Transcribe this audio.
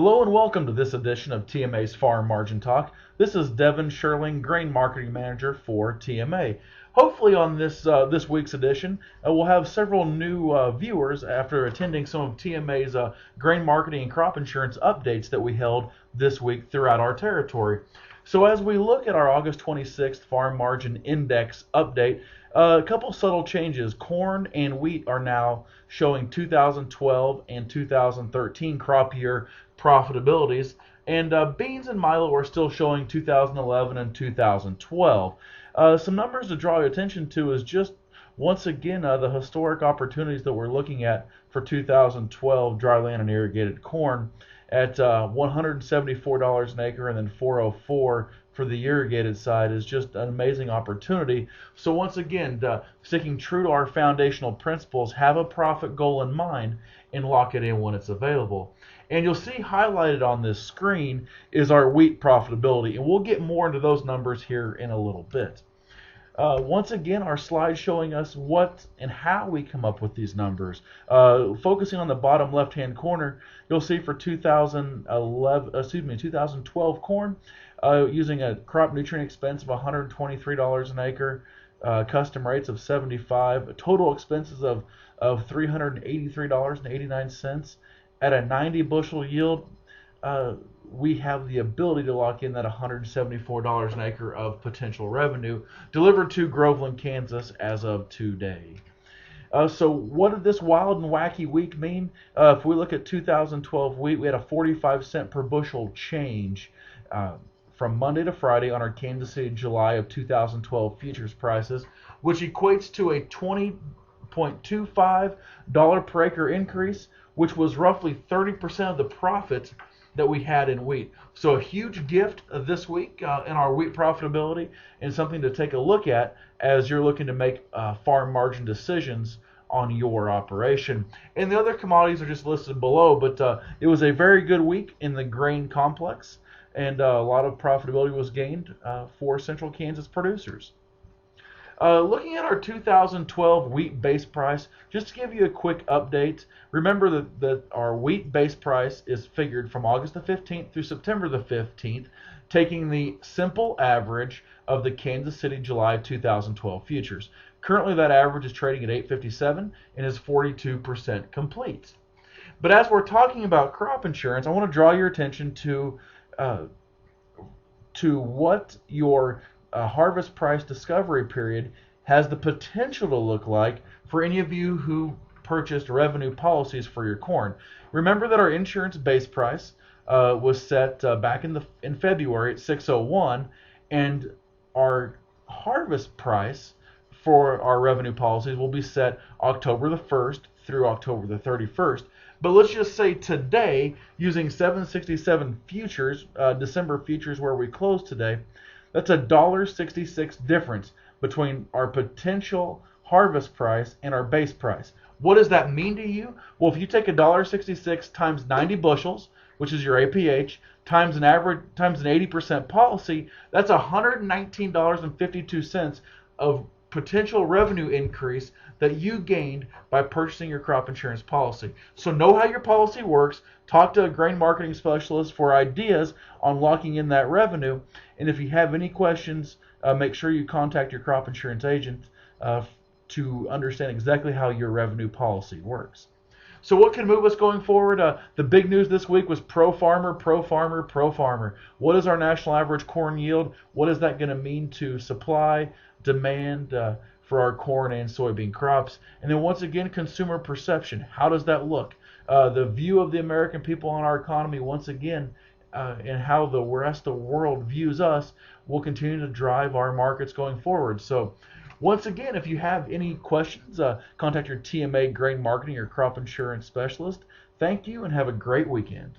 Hello and welcome to this edition of TMA's Farm Margin Talk. This is Devin Sherling, Grain Marketing Manager for TMA. Hopefully on this week's edition, we'll have several new viewers after attending some of TMA's grain marketing and crop insurance updates that we held this week throughout our territory. So as we look at our August 26th Farm Margin Index update, a couple subtle changes. Corn and wheat are now showing 2012 and 2013 crop year profitabilities, and beans and milo are still showing 2011 and 2012. Some numbers to draw your attention to is just once again the historic opportunities that we're looking at for 2012 dryland and irrigated corn at $174 an acre and then $404 for the irrigated side is just an amazing opportunity. So once again, sticking true to our foundational principles, have a profit goal in mind and lock it in when it's available. And you'll see highlighted on this screen is our wheat profitability, and we'll get more into those numbers here in a little bit. Once again, our slide showing us what and how we come up with these numbers. Focusing on the bottom left-hand corner, you'll see for 2012 corn, using a crop nutrient expense of $123 an acre, custom rates of 75, total expenses of $383.89 at a 90 bushel yield. We have the ability to lock in that $174 an acre of potential revenue delivered to Groveland, Kansas as of today. So what did this wild and wacky week mean? If we look at 2012 wheat, we had a 45 cent per bushel change from Monday to Friday on our Kansas City July of 2012 futures prices, which equates to a $20.25 per acre increase, which was roughly 30% of the profit that we had in wheat. So a huge gift this week in our wheat profitability, and something to take a look at as you're looking to make farm margin decisions on your operation. And the other commodities are just listed below, but it was a very good week in the grain complex, and a lot of profitability was gained for Central Kansas producers. Looking at our 2012 wheat base price, just to give you a quick update, remember that our wheat base price is figured from August the 15th through September the 15th, taking the simple average of the Kansas City July 2012 futures. Currently that average is trading at $8.57 and is 42% complete. But as we're talking about crop insurance, I want to draw your attention to what your harvest price discovery period has the potential to look like for any of you who purchased revenue policies for your corn. Remember that our insurance base price was set back in February at $601, and our harvest price for our revenue policies will be set October the 1st through October the 31st. But let's just say today, using 767 futures, December futures where we closed today, that's a $1.66 difference between our potential harvest price and our base price. What does that mean to you? Well, if you take $1.66 times 90 bushels, which is your APH, times an 80% policy, that's $119.52 of potential revenue increase that you gained by purchasing your crop insurance policy. So know how your policy works. Talk to a grain marketing specialist for ideas on locking in that revenue. And if you have any questions, make sure you contact your crop insurance agent to understand exactly how your revenue policy works. So what can move us going forward? The big news this week was pro farmer, pro farmer, pro farmer. What is our national average corn yield? What is that going to mean to supply, demand for our corn and soybean crops? And then once again, consumer perception. How does that look? The view of the American people on our economy once again, and how the rest of the world views us will continue to drive our markets going forward. So once again, if you have any questions, contact your TMA grain marketing or crop insurance specialist. Thank you and have a great weekend.